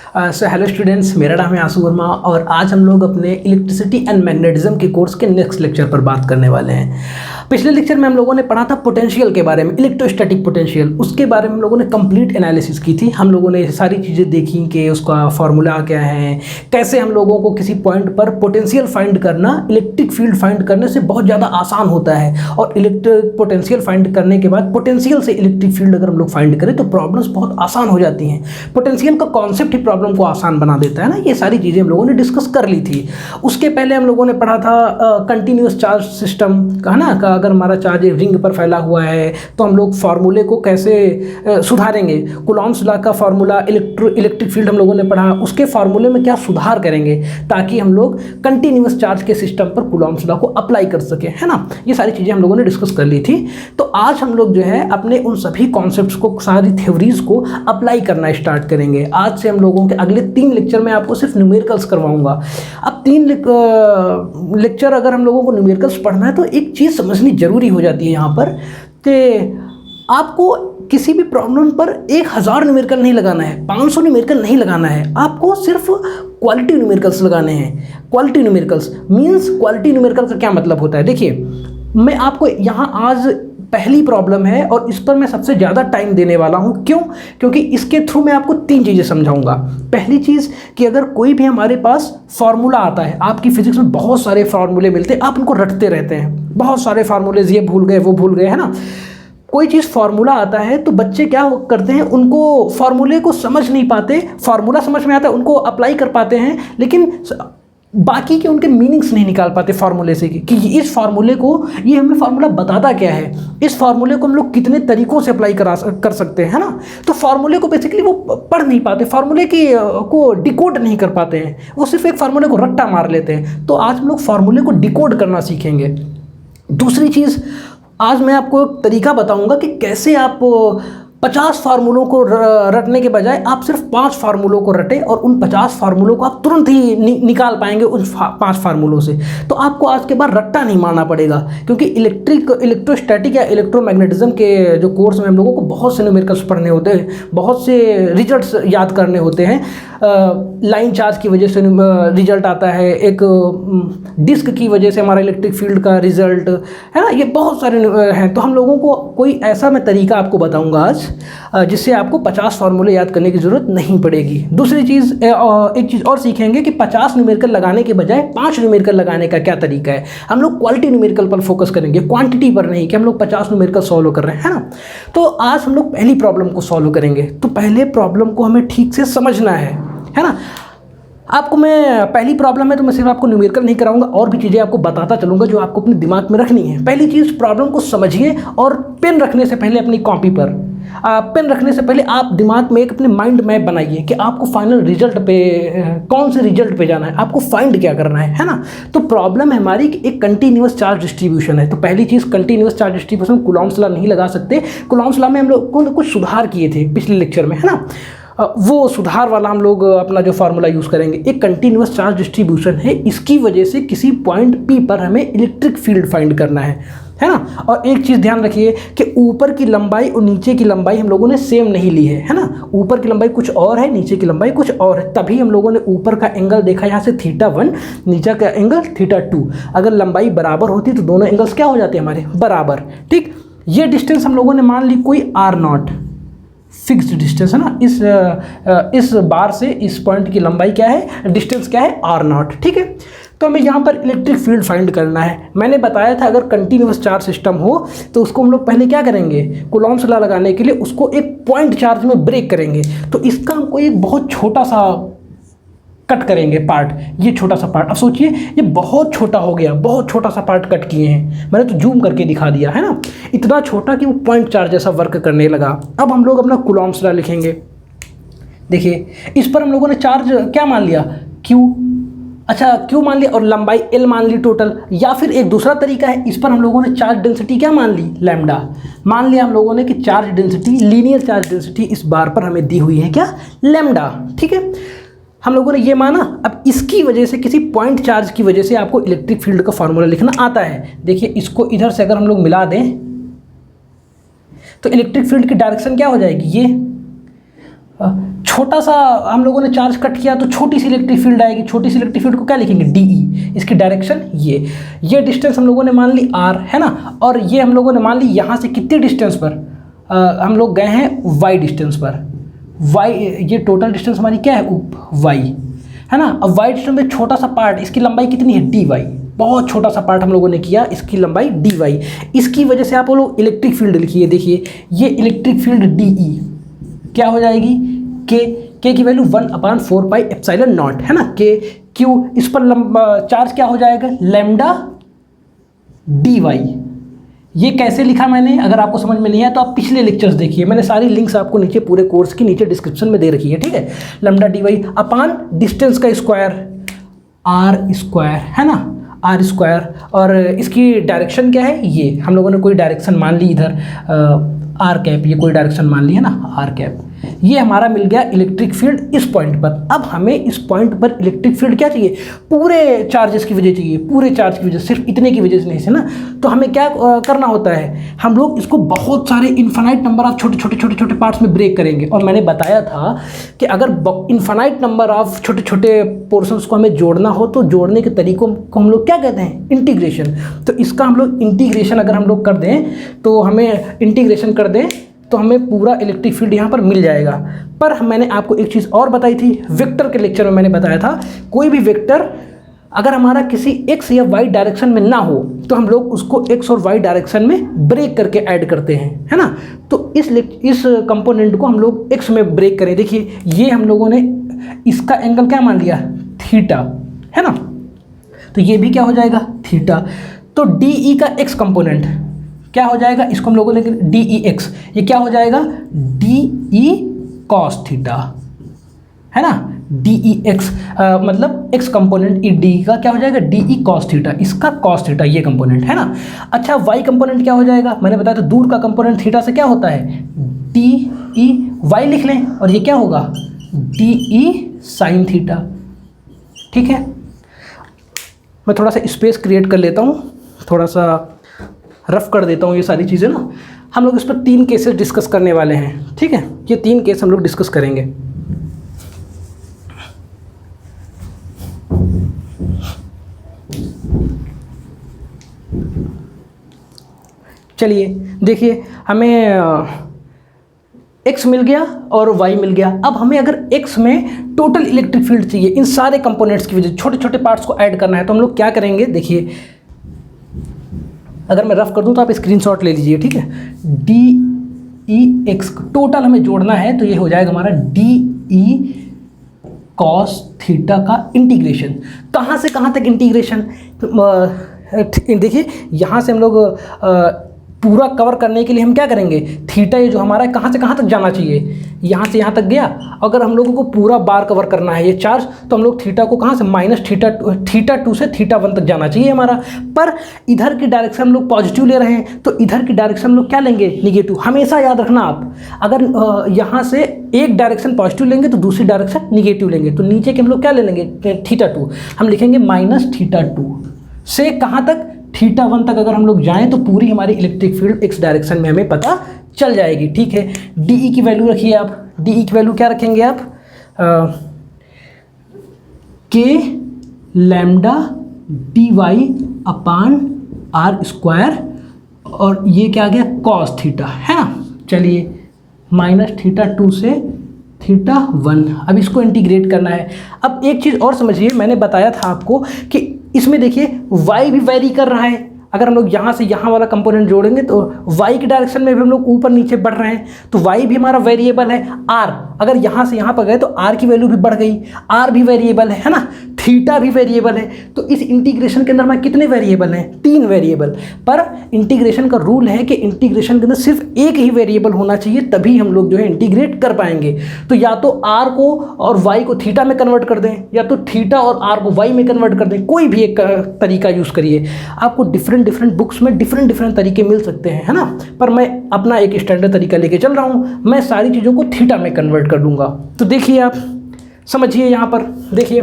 Hello students, मेरा नाम है आशु वर्मा और आज हम लोग अपने इलेक्ट्रिसिटी एंड मैग्नेटिज्म के कोर्स के नेक्स्ट लेक्चर पर बात करने वाले हैं। पिछले लेक्चर में हम लोगों ने पढ़ा था पोटेंशियल के बारे में, इलेक्ट्रोस्टैटिक पोटेंशियल। उसके बारे में हम लोगों ने कंप्लीट एनालिसिस की थी। हम लोगों ने सारी चीज़ें देखी कि उसका फार्मूला क्या है, कैसे हम लोगों को किसी पॉइंट पर पोटेंशियल फाइंड करना इलेक्ट्रिक फील्ड फाइंड करने से बहुत ज़्यादा आसान होता है, और इलेक्ट्रिक पोटेंशियल फाइंड करने के बाद पोटेंशियल से इलेक्ट्रिक फील्ड अगर हम लोग फाइंड करें तो प्रॉब्लम्स बहुत आसान हो जाती हैं। पोटेंशियल का कॉन्सेप्ट ही प्रॉब्लम को आसान बना देता है ना। ये सारी चीज़ें हम लोगों ने डिस्कस कर ली थी। उसके पहले हम लोगों ने पढ़ा था कंटिन्यूस चार्ज सिस्टम का ना, अगर हमारा चार्ज रिंग पर फैला हुआ है तो हम लोग फार्मूले को कैसे सुधारेंगे। कूलॉम्स लॉ का फार्मूला, इलेक्ट्रिक फील्ड हम लोगों ने पढ़ा, उसके फार्मूले में क्या सुधार करेंगे ताकि हम लोग कंटिन्यूस चार्ज के सिस्टम पर कूलॉम्स लॉ को अप्लाई कर सकें, है ना। ये सारी चीज़ें हम लोगों ने डिस्कस कर ली थी। तो आज हम लोग जो है अपने उन सभी कॉन्सेप्ट्स को, सारी थ्योरीज को अप्लाई करना स्टार्ट करेंगे। आज से हम लोगों के अगले 3 लेक्चर में आपको सिर्फ न्यूमेरिकल्स करवाऊंगा। अब 3 लेक्चर अगर हम लोगों को न्यूमेरिकल्स पढ़ना है तो एक चीज़ समझनी जरूरी हो जाती है यहाँ पर कि आपको किसी भी प्रॉब्लम पर 1000 न्यूमेरिकल नहीं लगाना है, 500 न्यूमेरिकल नहीं लगाना है, आपको सिर्फ क्वालिटी न्यूमेरिकल्स लगाने हैं। Quality numericals means, quality numerical का क्या मतलब होता है, देखिए मैं आपको यहाँ आज पहली प्रॉब्लम है और इस पर मैं सबसे ज़्यादा टाइम देने वाला हूँ। क्यों? क्योंकि इसके थ्रू मैं आपको 3 चीज़ें समझाऊंगा। पहली चीज़ कि अगर कोई भी हमारे पास फार्मूला आता है, आपकी फिजिक्स में बहुत सारे फार्मूले मिलते हैं, आप उनको रटते रहते हैं, बहुत सारे फार्मूलेज, ये भूल गए वो भूल गए, है ना। कोई चीज़ फार्मूला आता है तो बच्चे क्या करते हैं, उनको फार्मूले को समझ नहीं पाते। फार्मूला समझ में आता है, उनको अप्लाई कर पाते हैं, लेकिन बाकी के उनके मीनिंग्स नहीं निकाल पाते फार्मूले से कि इस फार्मूले को, ये हमें फार्मूला बताता क्या है, इस फार्मूले को हम लोग कितने तरीकों से अप्लाई कर सकते हैं, है ना। तो फार्मूले को बेसिकली वो पढ़ नहीं पाते, फार्मूले को डिकोड नहीं कर पाते हैं, वो सिर्फ एक फार्मूले को रट्टा मार लेते हैं। तो आज हम लोग फार्मूले को डिकोड करना सीखेंगे। दूसरी चीज़, आज मैं आपको एक तरीका बताऊंगा कि कैसे आप 50 फार्मूलों को रटने के बजाय आप सिर्फ 5 फार्मूलों को रटें और उन 50 फार्मूलों को आप तुरंत ही निकाल पाएंगे उन 5 फार्मूलों से। तो आपको आज के बाद रट्टा नहीं मारना पड़ेगा, क्योंकि इलेक्ट्रोस्टैटिक या इलेक्ट्रोमैग्नेटिज्म के जो कोर्स में हम लोगों को बहुत से न्यूमेरिकल्स पढ़ने होते हैं, बहुत से रिजल्ट्स याद करने होते हैं। लाइन चार्ज की वजह से रिजल्ट आता है, एक डिस्क की वजह से हमारा इलेक्ट्रिक फील्ड का रिजल्ट, है ना। ये बहुत सारे हैं। तो हम लोगों को कोई ऐसा मैं तरीका आपको बताऊंगा आज जिससे आपको 50 फार्मूले याद करने की ज़रूरत नहीं पड़ेगी। दूसरी चीज़, एक चीज़ और सीखेंगे कि 50 न्यूमेरिकल लगाने के बजाय 5 न्यूमेरिकल लगाने का क्या तरीका है। हम लोग क्वालिटी न्यूमेरिकल पर फोकस करेंगे, क्वांटिटी पर नहीं कि हम लोग 50 न्यूमेरिकल सॉल्व कर रहे हैं, है ना। तो आज हम लोग पहली प्रॉब्लम को सॉल्व करेंगे। तो पहले प्रॉब्लम को हमें ठीक से समझना है ना। आपको मैं पहली प्रॉब्लम है तो मैं सिर्फ आपको न्यूमेरिकल नहीं कराऊंगा, और भी चीज़ें आपको बताता चलूंगा जो आपको अपने दिमाग में रखनी है। पहली चीज़, प्रॉब्लम को समझिए और पेन रखने से पहले अपनी कॉपी पर, पेन रखने से पहले आप दिमाग में एक अपने माइंड मैप बनाइए कि आपको फाइनल रिजल्ट पे, कौन से रिजल्ट पे जाना है, आपको फाइंड क्या करना है ना। तो प्रॉब्लम है हमारी कि एक कंटिन्यूअस चार्ज डिस्ट्रीब्यूशन है। तो पहली चीज़, continuous charge distribution Coulomb's law नहीं लगा सकते। कूलॉम्स लॉ में हम लोग कुछ सुधार किए थे पिछले लेक्चर में, है ना। वो सुधार वाला हम लोग अपना जो फार्मूला यूज़ करेंगे। एक कंटिन्यूअस चार्ज डिस्ट्रीब्यूशन है, इसकी वजह से किसी पॉइंट P पर हमें इलेक्ट्रिक फील्ड फाइंड करना है ना। और एक चीज़ ध्यान रखिए कि ऊपर की लंबाई और नीचे की लंबाई हम लोगों ने सेम नहीं ली है ना। ऊपर की लंबाई कुछ और है, नीचे की लंबाई कुछ और है, तभी हम लोगों ने ऊपर का एंगल देखा यहाँ से θ1, नीचे का एंगल θ2। अगर लंबाई बराबर होती तो दोनों एंगल्स क्या हो जाते हमारे, बराबर। ठीक, ये डिस्टेंस हम लोगों ने मान ली कोई r0 फिक्स्ड डिस्टेंस है ना। इस बार से इस पॉइंट की लंबाई क्या है, डिस्टेंस क्या है, r0। ठीक है, तो हमें यहाँ पर इलेक्ट्रिक फील्ड फाइंड करना है। मैंने बताया था अगर कंटिन्यूअस चार्ज सिस्टम हो तो उसको हम लोग पहले क्या करेंगे, कूलॉम्स लॉ लगाने के लिए उसको एक पॉइंट चार्ज में ब्रेक करेंगे। तो इसका हमको एक बहुत छोटा सा कट करेंगे पार्ट, ये छोटा सा पार्ट। अब सोचिए ये बहुत छोटा हो गया, बहुत छोटा सा पार्ट कट किए हैं, मैंने तो जूम करके दिखा दिया है ना, इतना छोटा कि वो पॉइंट चार्ज जैसा वर्क करने लगा। अब हम लोग अपना कूलॉम्स लॉ लिखेंगे। देखिए इस पर हम लोगों ने चार्ज क्या मान लिया, Q, अच्छा Q मान लिया, और लंबाई L मान ली टोटल। या फिर एक दूसरा तरीका है, इस पर हम लोगों ने चार्ज डेंसिटी क्या मान ली, लैम्डा। मान लिया हम लोगों ने कि charge density, linear charge density इस बार पर हमें दी हुई है क्या, लैम्डा। ठीक है, हम लोगों ने ये माना। अब इसकी वजह से, किसी पॉइंट चार्ज की वजह से आपको इलेक्ट्रिक फील्ड का फार्मूला लिखना आता है। देखिए इसको इधर से अगर हम लोग मिला दें तो इलेक्ट्रिक फील्ड की डायरेक्शन क्या हो जाएगी, ये छोटा सा हम लोगों ने चार्ज कट किया तो छोटी सी इलेक्ट्रिक फील्ड आएगी। छोटी सी इलेक्ट्रिक फील्ड को क्या लिखेंगे, डी, इसकी डायरेक्शन ये डिस्टेंस हम लोगों ने मान ली आर, है ना, और ये हम लोगों ने मान ली यहाँ से कितनी डिस्टेंस पर हम लोग गए हैं, वाई डिस्टेंस पर। वाई, ये टोटल डिस्टेंस हमारी क्या है, वाई, है ना। अब वाई डिस्टेंस में छोटा सा पार्ट, इसकी लंबाई कितनी है, डी वाई, बहुत छोटा सा पार्ट हम लोगों ने किया, इसकी लंबाई डी वाई। इसकी वजह से आप लोग इलेक्ट्रिक फील्ड लिखिए, देखिए ये इलेक्ट्रिक फील्ड डी ई क्या हो जाएगी, के की वैल्यू 1/4 पाई एप्सिलॉन नॉट, है ना, के क्यू, इस पर चार्ज क्या हो जाएगा, लैम्डा डी वाई। ये कैसे लिखा मैंने, अगर आपको समझ में नहीं आया तो आप पिछले लेक्चर्स देखिए, मैंने सारी लिंक्स आपको नीचे पूरे कोर्स की नीचे डिस्क्रिप्शन में दे रखी है, ठीक है। लैम्डा डी वाई अपान डिस्टेंस का स्क्वायर आर स्क्वायर, है ना, आर स्क्वायर, और इसकी डायरेक्शन क्या है, ये हम लोगों ने कोई डायरेक्शन मान ली इधर आर कैप, ये कोई डायरेक्शन मान ली है ना, आर कैप। ये हमारा मिल गया इलेक्ट्रिक फील्ड इस पॉइंट पर। अब हमें इस पॉइंट पर इलेक्ट्रिक फील्ड क्या चाहिए, पूरे चार्जेस की वजह चाहिए, पूरे चार्ज की वजह, सिर्फ इतने की वजह से नहीं, है ना। तो हमें क्या करना होता है, हम लोग इसको बहुत सारे इन्फानाइट नंबर ऑफ छोटे छोटे छोटे छोटे पार्ट्स में ब्रेक करेंगे। और मैंने बताया था कि अगर इन्फानाइट नंबर ऑफ छोटे छोटे पोर्शंस को हमें जोड़ना हो तो जोड़ने के तरीकों को हम लोग क्या कहते हैं, इंटीग्रेशन। तो इसका हम लोग इंटीग्रेशन अगर हम लोग कर दें, तो हमें इंटीग्रेशन कर दें तो हमें पूरा इलेक्ट्रिक फील्ड यहाँ पर मिल जाएगा। पर मैंने आपको एक चीज़ और बताई थी, वेक्टर के लेक्चर में मैंने बताया था, कोई भी वेक्टर अगर हमारा किसी एक्स या वाई डायरेक्शन में ना हो तो हम लोग उसको एक्स और वाई डायरेक्शन में ब्रेक करके ऐड करते हैं, है ना। तो इस कंपोनेंट को हम लोग एक्स में ब्रेक करें, देखिए ये हम लोगों ने इसका एंगल क्या मान लिया, थीटा, है ना, तो ये भी क्या हो जाएगा, थीटा। तो डी ई का एक्स कंपोनेंट क्या हो जाएगा, इसको हम लोगों ने डी ई एक्स, ये क्या हो जाएगा, डी ई कॉस थीटा, है ना, डी ई एक्स मतलब एक्स कंपोनेंट ई डी का क्या हो जाएगा, डी ई कॉस थीटा, इसका कॉस थीटा ये कंपोनेंट, है ना। अच्छा वाई कंपोनेंट क्या हो जाएगा, मैंने बताया था दूर का कंपोनेंट थीटा से क्या होता है, डी ई वाई लिख लें, और ये क्या होगा, डी ई साइन थीटा, ठीक है। मैं थोड़ा सा स्पेस क्रिएट कर लेता हूँ, थोड़ा सा रफ कर देता हूँ ये सारी चीज़ें ना। हम लोग इस पर 3 केसेस डिस्कस करने वाले हैं, ठीक है, ये 3 केस हम लोग डिस्कस करेंगे। चलिए देखिए, हमें x मिल गया और y मिल गया। अब हमें अगर x में टोटल इलेक्ट्रिक फील्ड चाहिए, इन सारे कंपोनेंट्स की वजह, छोटे छोटे पार्ट्स को ऐड करना है, तो हम लोग क्या करेंगे, देखिए अगर मैं रफ कर दूं तो आप स्क्रीनशॉट ले लीजिए, ठीक है। डी ई एक्स टोटल हमें जोड़ना है, तो ये हो जाएगा हमारा डी ई कॉस थीटा का इंटीग्रेशन। कहाँ से कहाँ तक इंटीग्रेशन, देखिए यहाँ से हम लोग पूरा कवर करने के लिए हम क्या करेंगे, थीटा ये जो हमारा है कहाँ से कहाँ तक जाना चाहिए, यहाँ से यहाँ तक गया। अगर हम लोगों को पूरा बार कवर करना है ये चार्ज, तो हम लोग थीटा को कहाँ से माइनस थीटा 2 से थीटा 1 तक जाना चाहिए हमारा। पर इधर की डायरेक्शन हम लोग पॉजिटिव ले रहे हैं, तो इधर की डायरेक्शन हम लोग क्या लेंगे, निगेटिव। हमेशा याद रखना आप, अगर यहाँ से एक डायरेक्शन पॉजिटिव लेंगे तो दूसरी डायरेक्शन निगेटिव लेंगे, तो नीचे के हम लोग क्या ले लेंगे, थीटा 2, हम लिखेंगे माइनस थीटा 2 से कहाँ तक, थीटा 1 तक अगर हम लोग जाएं तो पूरी हमारी इलेक्ट्रिक फील्ड एक्स डायरेक्शन में हमें पता चल जाएगी, ठीक है। डी ई की वैल्यू रखिए आप, डी ई की वैल्यू क्या रखेंगे आप, K lambda D Y upon R square, और ये क्या आ गया, कॉस थीटा, है ना। चलिए माइनस थीटा 2 से थीटा 1, अब इसको इंटीग्रेट करना है। अब एक चीज़ और समझिए, मैंने बताया था आपको कि इसमें देखिए y भी वेरी कर रहा है। अगर हम लोग यहाँ से यहाँ वाला कंपोनेंट जोड़ेंगे तो y की डायरेक्शन में भी हम लोग ऊपर नीचे बढ़ रहे हैं, तो y भी हमारा वेरिएबल है। r अगर यहाँ से यहाँ पर गए तो r की वैल्यू भी बढ़ गई, r भी वेरिएबल है ना, थीटा भी वेरिएबल है। तो इस इंटीग्रेशन के अंदर हमारे कितने वेरिएबल हैं, 3 वेरिएबल। पर इंटीग्रेशन का रूल है कि इंटीग्रेशन के अंदर सिर्फ एक ही वेरिएबल होना चाहिए, तभी हम लोग जो है इंटीग्रेट कर पाएंगे। तो या तो r को और y को थीटा में कन्वर्ट कर दें, या तो थीटा और r को y में कन्वर्ट कर दें, कोई भी एक तरीका यूज़ करिए। आपको डिफरेंट बुक्स में डिफरेंट तरीके मिल सकते हैं, है ना। पर मैं अपना एक स्टैंडर्ड तरीका लेके चल रहा हूँ, मैं सारी चीज़ों को थीटा में कन्वर्ट कर दूंगा। तो देखिए आप समझिए, यहाँ पर देखिए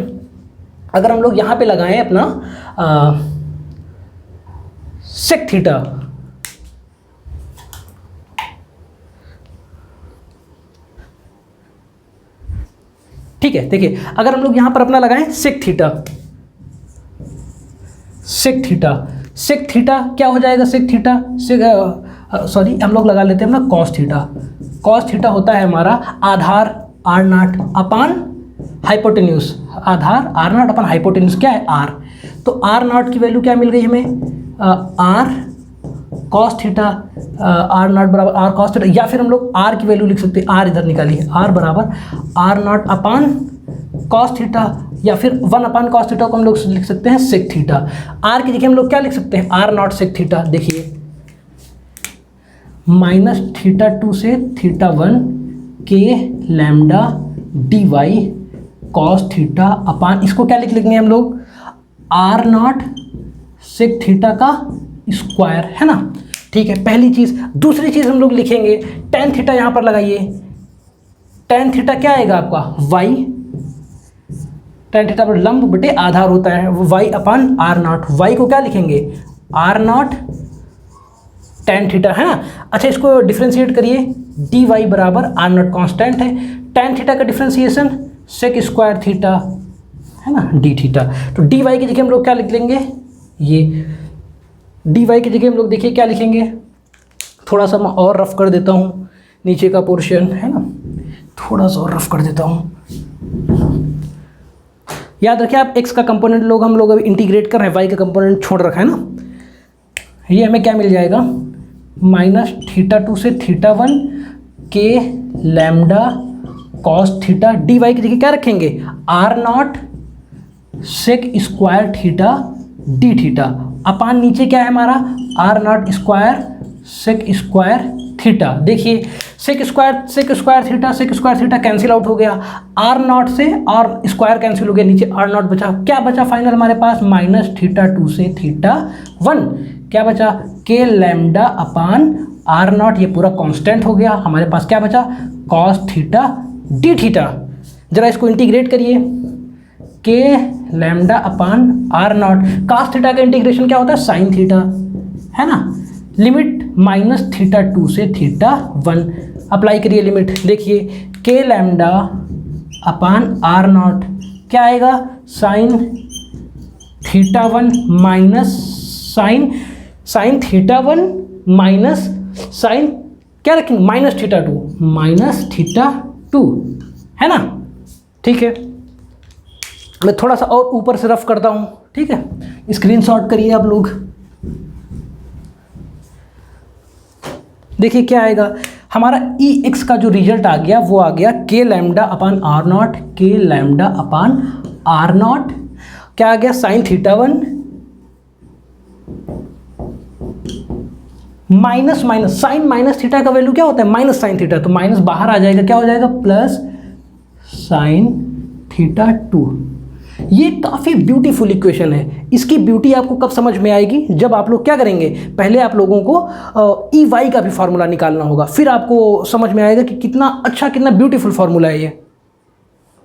अगर हम लोग यहाँ पे लगाएं अपना सेक थीटा, ठीक है, देखिए अगर हम लोग यहाँ पर अपना लगाएं sec theta, sec theta, sec theta क्या हो जाएगा, सेक थीटा सॉरी हम लोग लगा लेते हैं अपना कॉस थीटा। कॉस थीटा होता है हमारा आधार आर नॉट अपान हाइपोटेन्यूज, आधार आर नॉट अपान हाइपोटेन्यूज क्या है आर। तो आर नॉट की वैल्यू क्या मिल गई हमें, R cos theta, R naught बराबर आर कॉस थीटा, या फिर हम लोग आर की वैल्यू लिख सकते हैं, आर इधर निकालिए, आर बराबर R not upon cos theta, या फिर 1 अपान कॉस थीटा को हम लोग लिख सकते हैं सेक थीटा। आर की जगह हम लोग क्या लिख सकते हैं, आर नॉट सेक थीटा। देखिए माइनस थीटा 2 से थीटा 1 के lambda D Y cos theta upon, इसको क्या लिख लेंगे हम लोग, आर नॉट सेक थीटा का स्क्वायर, है ना। ठीक है, पहली चीज़। दूसरी चीज़ हम लोग लिखेंगे टेन थीटा, यहाँ पर लगाइए, टेन थीटा क्या आएगा आपका वाई, टेन थीटा पर लंब बटे आधार होता है Y upon R naught. Y को क्या लिखेंगे, आर नॉट टेन थीटा, है ना। अच्छा इसको डिफ्रेंशिएट करिए, डी वाई बराबर आर नॉट कॉन्स्टेंट है, टेन थीटा का डिफ्रेंशिएशन सेक स्क्वायर थीटा, है ना, डी थीटा। तो डी वाई की जगह हम लोग क्या लिख लेंगे, ये डी वाई की जगह हम लोग देखिए क्या लिखेंगे, थोड़ा सा मैं और रफ कर देता हूँ नीचे का पोर्शन, है ना, थोड़ा सा और रफ कर देता हूँ। याद रखिए आप एक्स का कंपोनेंट लोग हम लोग अभी इंटीग्रेट कर रहे हैं, वाई का कंपोनेंट छोड़ रखा है ना। ये हमें क्या मिल जाएगा, माइनस थीटा 2 से थीटा 1 के lambda cos theta, D Y की जगह क्या रखेंगे, R not sec square theta D theta upon नीचे क्या है हमारा, R nought square sec square theta. देखिए sec square theta cancel out हो गया, आर नॉट से आर स्क्वायर कैंसिल हो गया, नीचे आर नॉट बचा, क्या बचा फाइनल हमारे पास, माइनस थीटा 2 से थीटा 1 क्या बचा, के लैम्डा अपान आर नॉट, ये पूरा कांस्टेंट हो गया, हमारे पास क्या बचा, कॉस थीटा डी थीटा। जरा इसको इंटीग्रेट करिए, K lambda upon R naught, cos theta का इंटीग्रेशन क्या होता है, साइन थीटा, है ना। लिमिट माइनस थीटा 2 से थीटा 1 अप्लाई करिए लिमिट, देखिए के लैम्डा अपान आर नॉट क्या आएगा, sine theta 1 minus sine theta 1 minus sine क्या रखेंगे, माइनस थीटा 2, है ना। ठीक है, मैं थोड़ा सा और ऊपर से रफ करता हूँ, ठीक है, स्क्रीनशॉट करिए आप लोग। देखिए क्या आएगा हमारा ई एक्स का जो रिजल्ट आ गया वो आ गया K lambda upon R naught, K lambda upon R naught क्या आ गया, sine theta 1 minus sine minus theta का वैल्यू क्या होता है, माइनस साइन थीटा, तो माइनस बाहर आ जाएगा, क्या हो जाएगा, प्लस साइन थीटा 2। ये काफ़ी ब्यूटीफुल इक्वेशन है। इसकी ब्यूटी आपको कब समझ में आएगी, जब आप लोग क्या करेंगे, पहले आप लोगों को ई वाई का भी फार्मूला निकालना होगा, फिर आपको समझ में आएगा कि कितना अच्छा कितना ब्यूटीफुल फार्मूला है ये।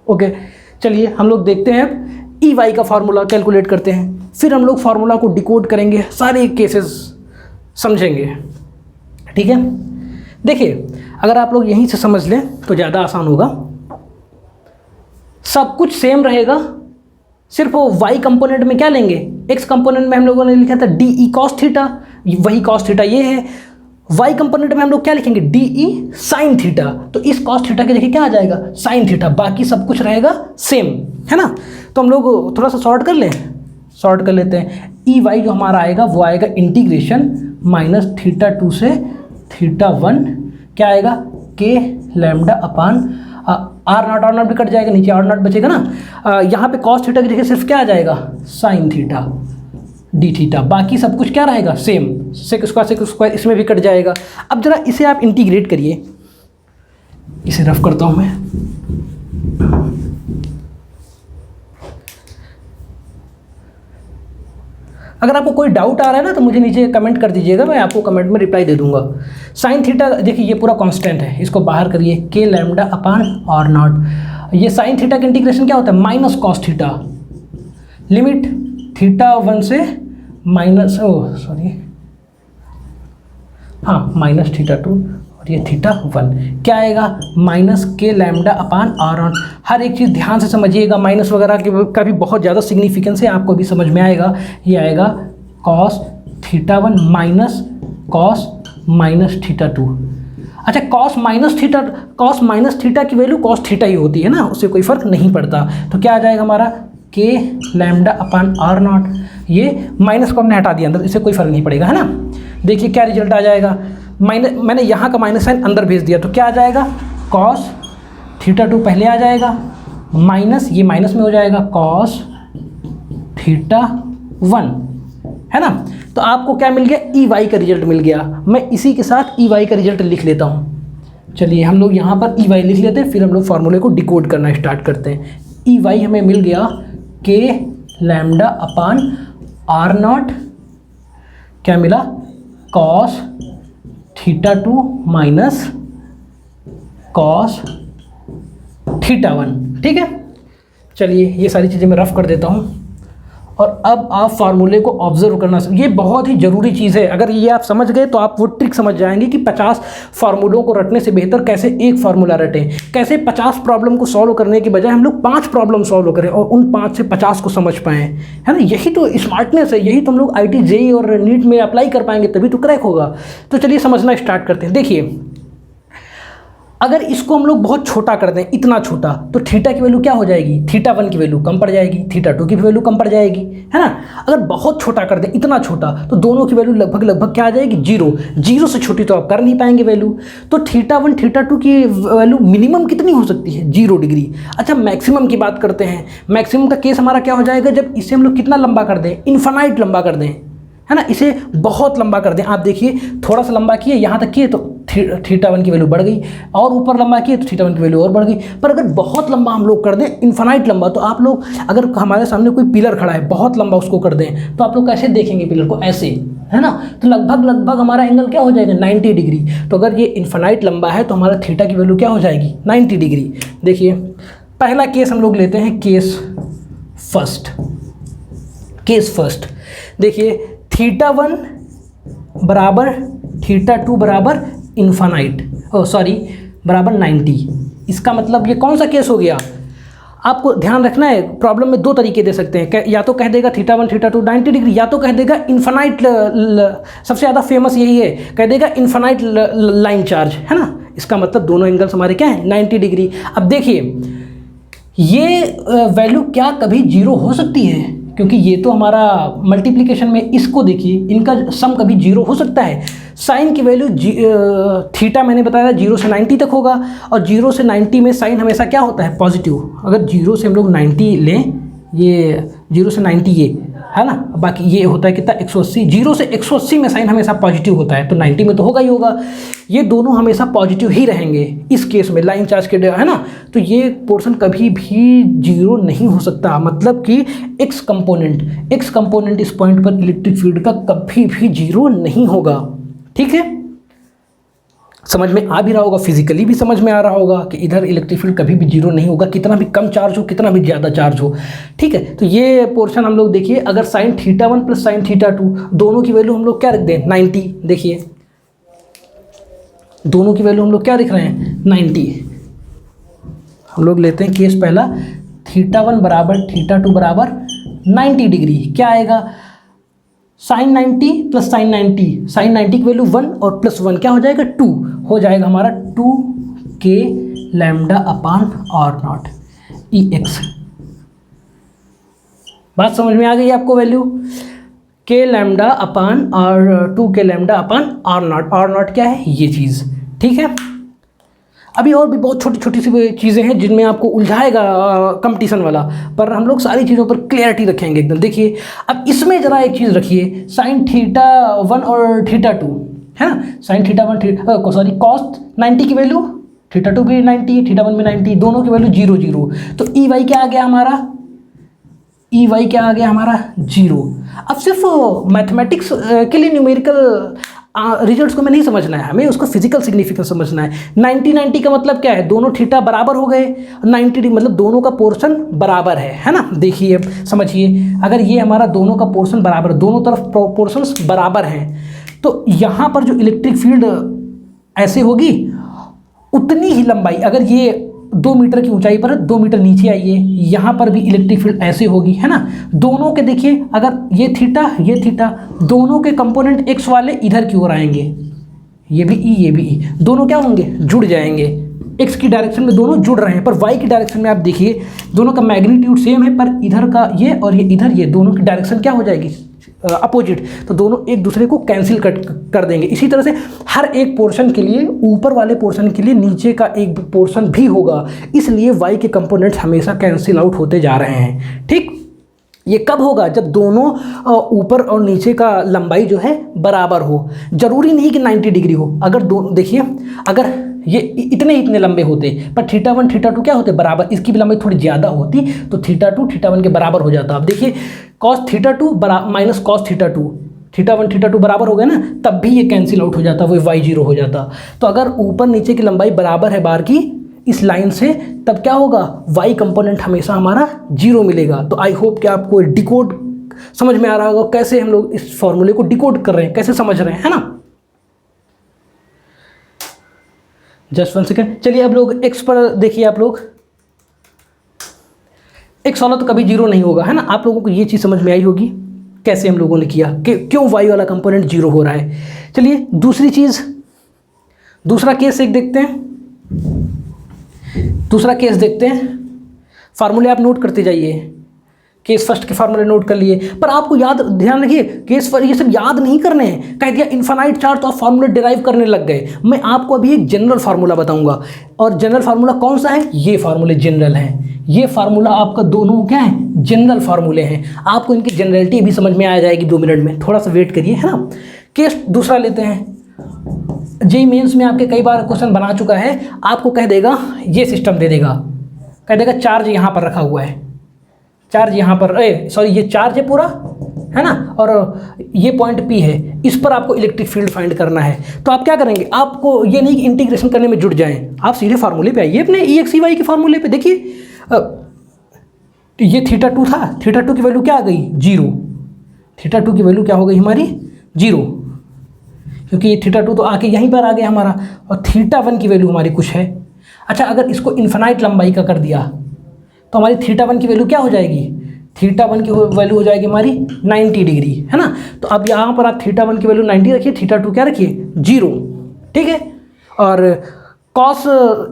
ओके चलिए हम लोग देखते हैं ई वाई का फार्मूला कैलकुलेट करते हैं, फिर हम लोग फार्मूला को डिकोड करेंगे, सारे केसेस समझेंगे, ठीक है। देखिए अगर आप लोग यहीं से समझ लें तो ज़्यादा आसान होगा, सब कुछ सेम रहेगा, सिर्फ वो वाई कंपोनेंट में क्या लेंगे, एक्स कंपोनेंट में हम लोगों ने लिखा था डी ई कॉस थीटा, वही कॉस थीटा ये है, वाई कंपोनेंट में हम लोग क्या लिखेंगे, डी ई साइन थीटा, तो इस कॉस थीटा के देखिए क्या आ जाएगा, साइन थीटा, बाकी सब कुछ रहेगा सेम, है ना। तो हम लोग थोड़ा सा सॉर्ट कर लेते हैं, ई वाई जो हमारा आएगा वो आएगा इंटीग्रेशन माइनस थीटा 2 से थीटा 1 क्या आएगा, के लैम्डा अपान आर नॉट भी कट जाएगा, नीचे आर नॉट बचेगा ना, यहाँ पे कॉस थीटा की जगह सिर्फ क्या आ जाएगा, साइन थीटा डी थीटा, बाकी सब कुछ क्या रहेगा सेम, सेक स्क्वायर इसमें भी कट जाएगा। अब जरा इसे आप इंटीग्रेट करिए, इसे रफ करता हूँ मैं, अगर आपको कोई डाउट आ रहा है ना तो मुझे नीचे कमेंट कर दीजिएगा, मैं आपको कमेंट में रिप्लाई दे दूंगा। साइन थीटा देखिए ये पूरा कांस्टेंट है, इसको बाहर करिए, K lambda upon R not, ये साइन थीटा का इंटीग्रेशन क्या होता है, minus cos theta, limit theta 1 से माइनस माइनस थीटा 2, और तो ये θ1 क्या आएगा, माइनस के लैम्डा अपान आर नॉट। हर एक चीज़ ध्यान से समझिएगा, माइनस वगैरह का भी बहुत ज़्यादा सिग्निफिकेंस है, आपको भी समझ में आएगा। ये आएगा कॉस θ1 माइनस कॉस माइनस θ2। अच्छा, कॉस माइनस थीटा की वैल्यू कॉस थीटा ही होती है ना, उससे कोई फर्क नहीं पड़ता। तो क्या आ जाएगा हमारा के लैम्डा अपान आर नॉट। ये माइनस को हमने हटा दिया अंदर, इससे कोई फर्क नहीं पड़ेगा, है ना। देखिए क्या रिजल्ट आ जाएगा, माइनस मैंने यहाँ का माइनस साइन अंदर भेज दिया, तो क्या आ जाएगा, कॉस θ2 पहले आ जाएगा, माइनस ये माइनस में हो जाएगा कॉस θ1, है ना। तो आपको क्या मिल गया, ई वाई का रिजल्ट मिल गया। मैं इसी के साथ ई वाई का रिजल्ट लिख लेता हूँ। चलिए हम लोग यहाँ पर ई वाई लिख लेते हैं, फिर हम लोग फार्मूले को डिकोड करना स्टार्ट करते हैं। ई वाई हमें मिल गया K lambda upon R naught, क्या मिला, कॉस θ2 माइनस कॉस θ1। ठीक है, चलिए ये सारी चीज़ें मैं रफ कर देता हूँ। और अब आप फार्मूले को ऑब्जर्व करना, ये बहुत ही ज़रूरी चीज़ है। अगर ये आप समझ गए तो आप वो ट्रिक समझ जाएंगे कि 50 फार्मूलों को रटने से बेहतर कैसे एक फार्मूला रटें, कैसे 50 प्रॉब्लम को सॉल्व करने के बजाय हम लोग 5 प्रॉब्लम सॉल्व करें और उन 5 से 50 को समझ पाएँ, है ना। यही तो स्मार्टनेस है, यही तो हम लोग IIT JEE और नीट में अप्लाई कर पाएंगे, तभी तो क्रैक होगा। तो चलिए समझना स्टार्ट करते हैं। देखिए, अगर इसको हम लोग बहुत छोटा कर दें, इतना छोटा, तो थीटा की वैल्यू क्या हो जाएगी, θ1 की वैल्यू कम पड़ जाएगी, θ2 की वैल्यू कम पड़ जाएगी, है ना। अगर बहुत छोटा कर दें, इतना छोटा, तो दोनों की वैल्यू लगभग क्या आ जाएगी, 0। 0 से छोटी तो आप कर नहीं पाएंगे वैल्यू। तो θ1 θ2 की वैल्यू मिनिमम कितनी हो सकती है, 0 डिग्री। अच्छा, मैक्सिमम की बात करते हैं। मैक्सिमम का केस हमारा क्या हो जाएगा, जब इसे हम लोग कितना लंबा कर दें, इन्फानाइट लंबा कर दें, है ना, इसे बहुत लंबा कर दें। आप देखिए, थोड़ा सा लंबा किए, यहाँ तक किए तो θ1 की वैल्यू बढ़ गई, और ऊपर लंबा किए तो θ1 की वैल्यू और बढ़ गई। पर अगर बहुत लंबा हम लोग कर दें, इन्फानाइट लंबा, तो आप लोग, अगर हमारे सामने कोई पिलर खड़ा है, बहुत लंबा उसको कर दें, तो आप लोग कैसे देखेंगे पिलर को, ऐसे, है ना। तो लगभग हमारा एंगल क्या हो जाएगा, 90 डिग्री। तो अगर ये इन्फानाइट लंबा है तो हमारा थीटा की वैल्यू क्या हो जाएगी, 90 डिग्री। देखिए, पहला केस हम लोग लेते हैं, केस फर्स्ट। देखिए, θ1 बराबर θ2 बराबर इन्फानाइट, बराबर 90। इसका मतलब ये कौन सा केस हो गया, आपको ध्यान रखना है। प्रॉब्लम में 2 तरीके दे सकते हैं, या तो कह देगा θ1 θ2 90 डिग्री, या तो कह देगा इन्फानाइट, सबसे ज़्यादा फेमस यही है, कह देगा इन्फानाइट लाइन चार्ज, है ना। इसका मतलब दोनों एंगल्स हमारे क्या है, 90 डिग्री। अब देखिए, ये वैल्यू क्या कभी 0 हो सकती है, क्योंकि ये तो हमारा मल्टीप्लिकेशन में, इसको देखिए, इनका सम कभी 0 हो सकता है। साइन की वैल्यू थीटा मैंने बताया 0 से 90 तक होगा, और 0 से 90 में साइन हमेशा क्या होता है, पॉजिटिव। अगर 0 से हम लोग 90 लें, ये 0 से 90 ये है ना, बाकी ये होता है कितना, 180। 0 से 180 में साइन हमेशा पॉजिटिव होता है, तो 90 में तो होगा ही होगा। ये दोनों हमेशा पॉजिटिव ही रहेंगे इस केस में, लाइन चार्ज के, है ना। तो ये पोर्शन कभी भी 0 नहीं हो सकता, मतलब कि एक्स कंपोनेंट इस पॉइंट पर इलेक्ट्रिक फील्ड का कभी भी 0 नहीं होगा। ठीक है, समझ में आ भी रहा होगा, फिजिकली भी समझ में आ रहा होगा कि इधर इलेक्ट्रिक फील्ड कभी भी 0 नहीं होगा, कितना भी कम चार्ज हो, कितना भी ज़्यादा चार्ज हो। ठीक है, तो ये पोर्शन हम लोग देखिए, अगर साइन θ1 प्लस साइन θ2, दोनों की वैल्यू हम लोग क्या रख दें, 90। देखिए, दोनों की वैल्यू हम लोग क्या लिख रहे हैं, 90। हम लोग लेते हैं केस पहला, θ1 बराबर θ2 बराबर 90 डिग्री। क्या आएगा, साइन 90 प्लस साइन 90, साइन 90 की वैल्यू 1 और प्लस 1 क्या हो जाएगा, 2 हो जाएगा हमारा, 2 K lambda upon R naught EX। बात समझ में आ गई आपको, वैल्यू के lambda upon are, 2 K lambda upon R naught क्या है, ये चीज़। ठीक है, अभी और भी बहुत छोटी छोटी सी चीज़ें हैं जिनमें आपको उलझाएगा कंपटीशन वाला, पर हम लोग सारी चीज़ों पर क्लियरिटी रखेंगे एकदम। देखिए, अब इसमें ज़रा एक चीज़ रखिए, साइन θ1 और θ2, है ना, साइन θ1 सॉरी कॉस 90 की वैल्यू, θ2 भी 90, θ1 भी 90, दोनों की वैल्यू 0 0। तो EY क्या आ गया हमारा, EY क्या आ गया हमारा, 0। अब सिर्फ मैथमेटिक्स के लिए न्यूमेरिकल रिजल्ट्स को में नहीं समझना है, हमें उसका फिजिकल सिग्निफिकेंस समझना है। 90 का मतलब क्या है, दोनों थीटा बराबर हो गए, 90 मतलब दोनों का पोर्शन बराबर है ना। देखिए समझिए, अगर ये हमारा दोनों का पोर्शन बराबर, दोनों तरफ पोर्शंस बराबर हैं, तो यहाँ पर जो इलेक्ट्रिक फील्ड ऐसे होगी, उतनी ही लंबाई, अगर ये 2 मीटर की ऊंचाई पर है, 2 मीटर नीचे आइए, यहाँ पर भी इलेक्ट्रिक फील्ड ऐसे होगी, है ना। दोनों के देखिए, अगर ये थीटा, दोनों के कंपोनेंट एक्स वाले इधर की ओर आएंगे, ये भी ई, ये भी ई, दोनों क्या होंगे, जुड़ जाएंगे। एक्स की डायरेक्शन में दोनों जुड़ रहे हैं, पर वाई की डायरेक्शन में आप देखिए दोनों का मैग्नीट्यूड सेम है, पर इधर का ये और ये इधर, ये दोनों की डायरेक्शन क्या हो जाएगी, अपोजिट, तो दोनों एक दूसरे को कैंसिल कर देंगे। इसी तरह से हर एक पोर्शन के लिए, ऊपर वाले पोर्शन के लिए नीचे का एक पोर्शन भी होगा, इसलिए वाई के कंपोनेंट्स हमेशा कैंसिल आउट होते जा रहे हैं। ठीक, ये कब होगा, जब दोनों ऊपर और नीचे का लंबाई जो है बराबर हो। जरूरी नहीं कि 90 डिग्री हो, अगर दोनों देखिए, अगर ये इतने लंबे होते पर θ1 θ2 क्या होते बराबर, इसकी भी लंबाई थोड़ी ज़्यादा होती तो θ2 θ1 के बराबर हो जाता। अब देखिए cos θ2 माइनस cos θ2, θ1 θ2 बराबर हो गए ना, तब भी ये कैंसिल आउट हो जाता, वो y0 हो जाता। तो अगर ऊपर नीचे की लंबाई बराबर है बार की इस लाइन से, तब क्या होगा, y कंपोनेंट हमेशा हमारा 0 मिलेगा। तो आई होप कि आपको डिकोड समझ में आ रहा होगा कैसे हम लोग इस फॉर्मूले को डिकोड कर रहे हैं, कैसे समझ रहे हैं, है ना। जस्ट 1 सेकेंड, चलिए अब लोग x पर देखिए, आप लोग x वाला तो कभी 0 नहीं होगा, है ना। आप लोगों को ये चीज़ समझ में आई होगी कैसे हम लोगों ने किया कि क्यों y वाला कंपोनेंट 0 हो रहा है। चलिए दूसरी चीज़, दूसरा केस एक देखते हैं, दूसरा केस देखते हैं। फार्मूले आप नोट करते जाइए, केस फर्स्ट के फार्मूले नोट कर लिए, पर आपको याद, ध्यान रखिए, केस ये सब याद नहीं करने हैं। कह दिया इनफाइनाइट चार्ज तो आप फार्मूले डिराइव करने लग गए। मैं आपको अभी एक जनरल फार्मूला बताऊंगा, और जनरल फार्मूला कौन सा है, ये फार्मूले जनरल हैं। ये फार्मूला आपका दोनों क्या है, जनरल फार्मूले हैं। आपको इनकी जनरलिटी भी समझ में आ जाएगी 2 मिनट में, थोड़ा सा वेट करिए, है ना। केस दूसरा लेते हैं। जेईई मेंस में आपके कई बार क्वेश्चन बना चुका है, आपको कह देगा, ये सिस्टम दे देगा, कह देगा चार्ज यहाँ पर रखा हुआ है, चार्ज यहाँ पर, सॉरी ये चार्ज है पूरा, है ना, और ये पॉइंट P है, इस पर आपको इलेक्ट्रिक फील्ड फाइंड करना है। तो आप क्या करेंगे, आपको ये नहीं कि इंटीग्रेशन करने में जुट जाएं, आप सीधे फार्मूले पे आइए, अपने EXEY के फार्मूले पे। देखिए ये θ2 था, θ2 की वैल्यू क्या आ गई, 0, θ2 की वैल्यू क्या हो गई हमारी, 0, क्योंकि ये θ2 तो आके यहीं पर आ गया हमारा, और θ1 की वैल्यू हमारी कुछ है। अच्छा, अगर इसको इन्फिनाइट लंबाई का कर दिया तो हमारी θ1 की वैल्यू क्या हो जाएगी, θ1 की वैल्यू हो जाएगी हमारी 90 डिग्री, है ना। तो अब यहाँ पर आप θ1 की वैल्यू 90 रखिए, θ2 क्या रखिए, 0, ठीक है। और कॉस,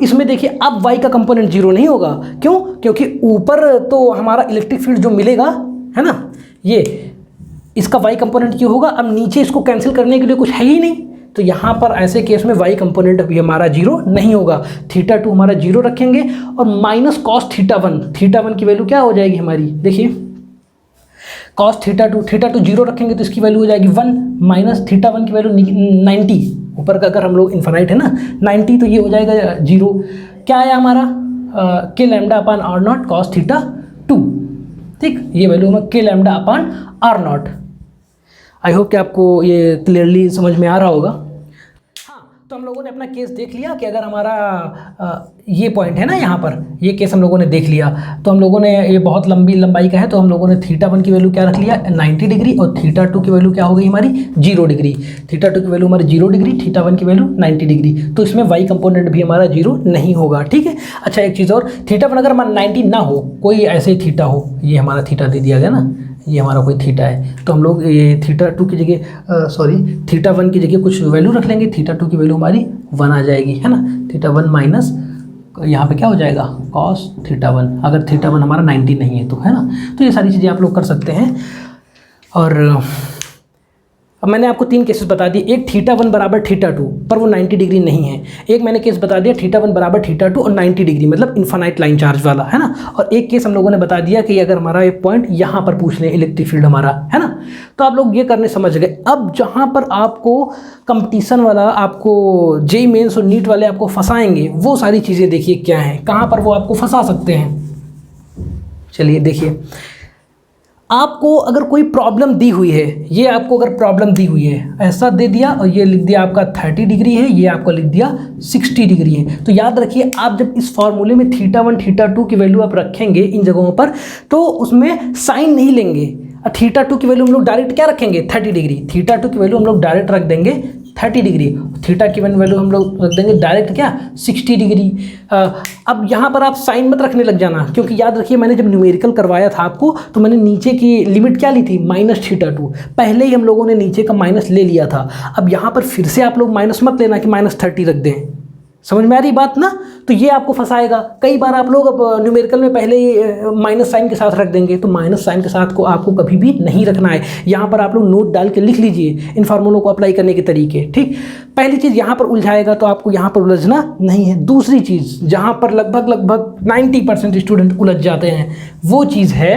इसमें देखिए अब y का कंपोनेंट 0 नहीं होगा, क्यों, क्योंकि ऊपर तो हमारा इलेक्ट्रिक फील्ड जो मिलेगा, है ना, ये इसका y कंपोनेंट क्यों होगा, अब नीचे इसको कैंसिल करने के लिए कुछ है ही नहीं, तो यहाँ पर ऐसे केस में y कंपोनेंट अभी हमारा 0 नहीं होगा। θ2 हमारा 0 रखेंगे, और माइनस कॉस θ1 की वैल्यू क्या हो जाएगी हमारी, देखिए कॉस θ2 0 रखेंगे तो इसकी वैल्यू हो जाएगी 1, माइनस θ1 की वैल्यू 90, ऊपर का अगर हम लोग इन्फाइनाइट है ना 90, तो ये हो जाएगा 0। क्या आया हमारा, k लैम्डा अपान r0 कॉस θ2, ठीक, ये वैल्यू हमारा k lambda upon r0। I hope कि आपको ये क्लियरली समझ में आ रहा होगा। हाँ, तो हम लोगों ने अपना केस देख लिया कि अगर हमारा ये पॉइंट है ना, यहाँ पर ये केस हम लोगों ने देख लिया, तो हम लोगों ने, ये बहुत लंबी लंबाई का है, तो हम लोगों ने θ1 की वैल्यू क्या रख लिया, 90 डिग्री, और θ2 की वैल्यू क्या हो गई हमारी, 0 डिग्री। θ2 की वैल्यू हमारी 0 डिग्री, θ1 की वैल्यू 90 डिग्री, तो इसमें y कंपोनेंट भी हमारा 0 नहीं होगा, ठीक है। अच्छा, एक चीज़ और, θ1 अगर हमारा 90 ना हो, कोई ऐसे ही थीटा हो, ये हमारा थीटा दे दिया गया ना, ये हमारा कोई थीटा है, तो हम लोग ये θ2 की जगह, सॉरी θ1 की जगह कुछ वैल्यू रख लेंगे, θ2 की वैल्यू हमारी 1 आ जाएगी, है ना। θ1 माइनस यहाँ पे क्या हो जाएगा, cos θ1, अगर θ1 हमारा 90 नहीं है तो, है ना। तो ये सारी चीज़ें आप लोग कर सकते हैं। और अब मैंने आपको 3 केसेस बता दिए, एक θ1 बराबर θ2 पर वो 90 डिग्री नहीं है, एक मैंने केस बता दिया θ1 बराबर θ2 और 90 डिग्री, मतलब इन्फाइनाइट लाइन चार्ज वाला, है ना। और एक केस हम लोगों ने बता दिया कि अगर हमारा एक पॉइंट यहाँ पर पूछ लें इलेक्ट्रिक फील्ड हमारा, है ना। तो आप लोग ये करने समझ गए। अब जहाँ पर आपको कंपटीशन वाला, आपको जेईई मेंस और नीट वाले आपको फंसाएंगे, वो सारी चीज़ें देखिए क्या हैं, कहाँ पर वो आपको फंसा सकते हैं। चलिए देखिए, आपको अगर कोई प्रॉब्लम दी हुई है, ये आपको अगर प्रॉब्लम दी हुई है, ऐसा दे दिया और ये लिख दिया आपका 30 डिग्री है, ये आपको लिख दिया 60 डिग्री है, तो याद रखिए आप जब इस फॉर्मूले में θ1 θ2 की वैल्यू आप रखेंगे इन जगहों पर, तो उसमें साइन नहीं लेंगे। थीटा 2 की वैल्यू हम लोग डायरेक्ट क्या रखेंगे 30 डिग्री, थीटा 2 की वैल्यू हम लोग डायरेक्ट रख देंगे 30 डिग्री, थीटा की वैल्यू हम लोग रख देंगे डायरेक्ट क्या 60 डिग्री। अब यहाँ पर आप साइन मत रखने लग जाना, क्योंकि याद रखिए मैंने जब न्यूमेरिकल करवाया था आपको तो मैंने नीचे की लिमिट क्या ली थी -θ2, पहले ही हम लोगों ने नीचे का माइनस ले लिया था। अब यहाँ पर फिर से आप लोग माइनस मत लेना कि -30 रख दें, समझ में आ रही बात ना, तो ये आपको फंसाएगा। कई बार आप लोग अब न्यूमेरिकल में पहले ही माइनस साइन के साथ रख देंगे, तो माइनस साइन के साथ को आपको कभी भी नहीं रखना है। यहाँ पर आप लोग नोट डाल के लिख लीजिए इन फार्मूलों को अप्लाई करने के तरीके, ठीक। पहली चीज़ यहाँ पर उलझाएगा तो आपको यहाँ पर उलझना नहीं है। दूसरी चीज़ जहाँ पर लगभग 90% स्टूडेंट उलझ जाते हैं वो चीज़ है,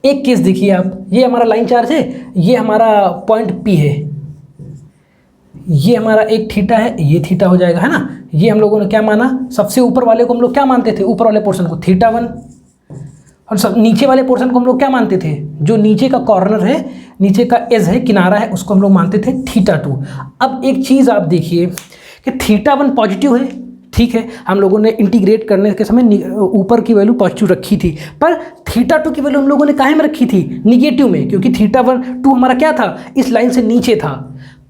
एक केस देखिए आप, ये हमारा लाइन चार्ज है, ये हमारा पॉइंट P है, ये हमारा एक थीटा है, ये थीटा हो जाएगा, है ना। ये हम लोगों ने क्या माना, सबसे ऊपर वाले को हम लोग क्या मानते थे, ऊपर वाले पोर्शन को θ1, और सब नीचे वाले पोर्शन को हम लोग क्या मानते थे, जो नीचे का कॉर्नर है, नीचे का एज है, किनारा है, उसको हम लोग मानते थे θ2। अब एक चीज़ आप देखिए कि θ1 पॉजिटिव है, ठीक है, हम लोगों ने इंटीग्रेट करने के समय ऊपर की वैल्यू पॉजिटिव रखी थी, पर θ2 की वैल्यू हम लोगों ने काहे में रखी थी, निगेटिव में, क्योंकि θ2 हमारा क्या था, इस लाइन से नीचे था।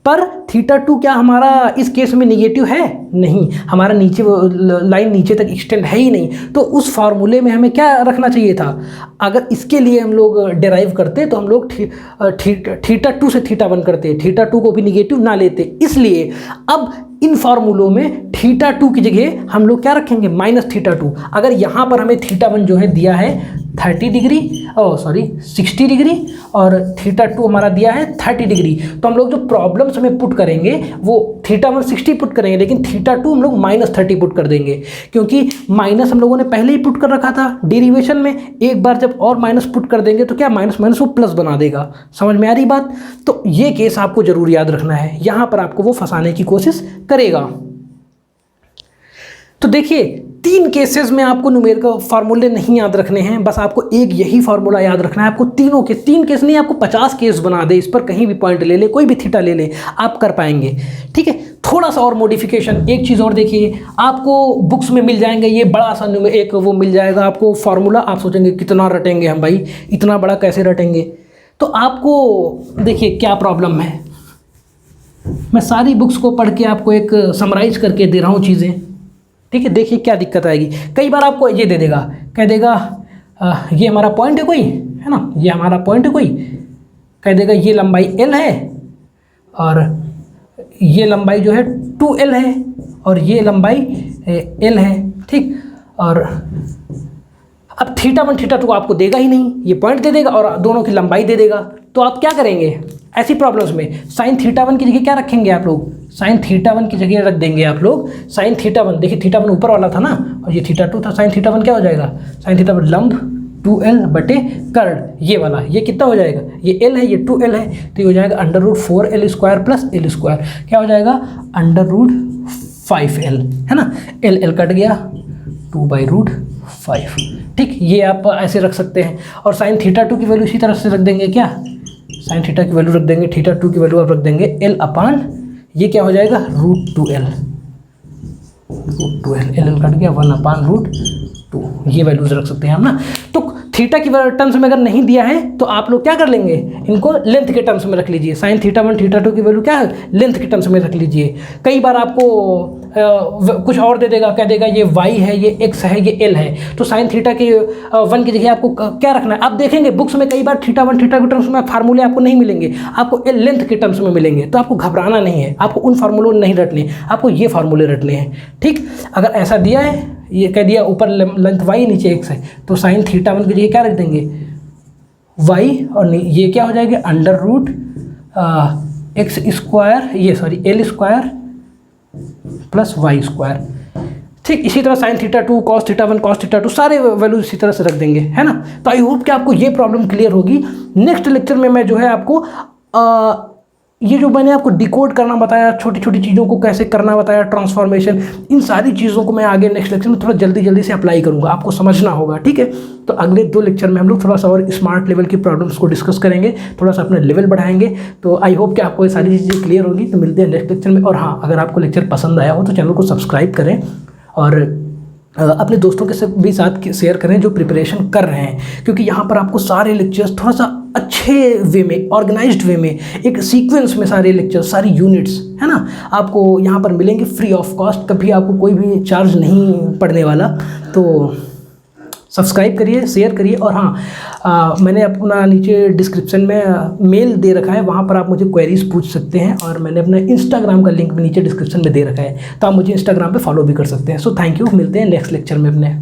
पर θ2 क्या हमारा इस केस में निगेटिव है, नहीं, हमारा नीचे लाइन नीचे तक एक्सटेंड है ही नहीं। तो उस फार्मूले में हमें क्या रखना चाहिए था, अगर इसके लिए हम लोग डेराइव करते तो हम लोग θ2 से θ1 करते, θ2 को भी निगेटिव ना लेते। इसलिए अब इन फार्मूलों में θ2 की जगह हम लोग क्या रखेंगे, -θ2। अगर यहाँ पर हमें θ1 जो है दिया है 30 डिग्री, 60 डिग्री, और θ2 हमारा दिया है 30 डिग्री, तो हम लोग जो प्रॉब्लम्स में पुट करेंगे वो θ1 60 पुट करेंगे, लेकिन θ2 हम लोग -30 पुट कर देंगे, क्योंकि माइनस हम लोगों ने पहले ही पुट कर रखा था डेरिवेशन में। एक बार जब और माइनस पुट कर देंगे तो क्या माइनस माइनस वो प्लस बना देगा, समझ में आ रही बात। तो ये केस आपको जरूर याद रखना है, यहाँ पर आपको वो फंसाने की कोशिश करेगा। तो देखिए 3 केसेस में आपको न्यूमेरिकल फार्मूले नहीं याद रखने हैं, बस आपको एक यही फार्मूला याद रखना है। आपको तीनों के 3 केस नहीं, आपको 50 केस बना दे, इस पर कहीं भी पॉइंट ले ले, कोई भी थीटा ले ले, आप कर पाएंगे, ठीक है। थोड़ा सा और मॉडिफिकेशन, एक चीज़ और देखिए, आपको बुक्स में मिल जाएंगे ये बड़ा सा एक वो मिल जाएगा आपको फार्मूला। आप सोचेंगे कितना रटेंगे हम भाई, इतना बड़ा कैसे रटेंगे, तो आपको देखिए क्या प्रॉब्लम है। मैं सारी बुक्स को पढ़ के आपको एक समराइज करके दे रहा हूँ चीज़ें, ठीक है। देखिए क्या दिक्कत आएगी, कई बार आपको ये दे देगा, कह देगा ये हमारा पॉइंट है कोई, है ना, ये हमारा पॉइंट है कोई, कह देगा ये लंबाई L है और ये लंबाई जो है 2L है और ये लंबाई L है, ठीक। और अब θ1 θ2 आपको देगा ही नहीं, ये पॉइंट दे देगा और दोनों की लंबाई दे देगा। तो आप क्या करेंगे ऐसी प्रॉब्लम्स में, sin θ1 की जगह क्या रखेंगे आप लोग, sin θ1 की जगह रख देंगे आप लोग sin θ1। देखिए θ1 ऊपर वाला था ना और ये θ2 था, sin θ1 क्या हो जाएगा, sin θ1 लंब 2L बटे कर्ण, ये वाला, ये कितना हो जाएगा, ये L है, ये 2L है, तो ये हो जाएगा √4L² प्लस L², क्या हो जाएगा √5L, है ना, L कट गया 2/√5, ठीक। ये आप ऐसे रख सकते हैं। और sin θ2 की वैल्यू इसी तरह से रख देंगे, क्या sin θ की वैल्यू रख देंगे, θ2 की वैल्यू आप रख देंगे L/, ये क्या हो जाएगा √2L, L कट गया 1/√2, ये वैल्यूज रख सकते हैं हम ना। तो थीटा की टर्म्स में अगर नहीं दिया है तो आप लोग क्या कर लेंगे, इनको लेंथ के टर्म्स में रख लीजिए। sin θ1 θ2 की वैल्यू क्या है, लेंथ के टर्म्स में रख लीजिए। कई बार आपको कुछ और दे देगा, कह देगा ये y है, ये x है, ये L है, तो sin θ के 1 की जगह आपको क्या रखना है। आप देखेंगे बुक्स में कई बार θ1 θ के टर्म्स में फार्मूले आपको नहीं मिलेंगे, आपको लेंथ के टर्म्स में मिलेंगे। तो आपको घबराना नहीं है, आपको उन फार्मूलों नहीं रटने, आपको ये फार्मूले रटने हैं, ठीक। अगर ऐसा दिया है, ये कह दिया ऊपर लेंथ y नीचे x है, तो sin θ1 की जगह क्या रख देंगे y, और ये क्या हो जाएगा √x², ये सॉरी L² प्लस y², ठीक। इसी तरह sin θ2 cos θ1 cos θ2 सारे वैल्यू इसी तरह से रख देंगे, है ना। तो आई होप कि आपको ये प्रॉब्लम क्लियर होगी। नेक्स्ट लेक्चर में मैं जो है आपको ये जो मैंने आपको डिकोड करना बताया, छोटी छोटी चीज़ों को कैसे करना बताया, ट्रांसफॉर्मेशन, इन सारी चीज़ों को मैं आगे नेक्स्ट लेक्चर में थोड़ा जल्दी से अप्लाई करूँगा, आपको समझना होगा, ठीक है। तो अगले 2 लेक्चर में हम लोग थोड़ा सा और स्मार्ट लेवल की प्रॉब्लम्स को डिस्कस करेंगे, थोड़ा सा अपना लेवल बढ़ाएंगे। तो आई होप कि आपको ये सारी चीज़ें क्लियर होगी। तो मिलते हैं नेक्स्ट लेक्चर में। और हाँ, अगर आपको लेक्चर पसंद आया हो तो चैनल को सब्सक्राइब करें और अपने दोस्तों के भी साथ शेयर करें जो प्रिपरेशन कर रहे हैं, क्योंकि यहाँ पर आपको सारे लेक्चर्स थोड़ा सा अच्छे वे में, ऑर्गेनाइज्ड वे में, एक सीक्वेंस में सारे लेक्चर्स, सारी यूनिट्स है ना, आपको यहाँ पर मिलेंगे फ्री ऑफ कॉस्ट। कभी आपको कोई भी चार्ज नहीं पड़ने वाला। तो सब्सक्राइब करिए, शेयर करिए। और हाँ, मैंने अपना नीचे डिस्क्रिप्शन में मेल दे रखा है, वहाँ पर आप मुझे क्वेरीज पूछ सकते हैं। और मैंने अपना इंस्टाग्राम का लिंक भी नीचे डिस्क्रिप्शन में दे रखा है, तो आप मुझे इंस्टाग्राम पे फॉलो भी कर सकते हैं। सो थैंक यू, मिलते हैं नेक्स्ट लेक्चर में अपने।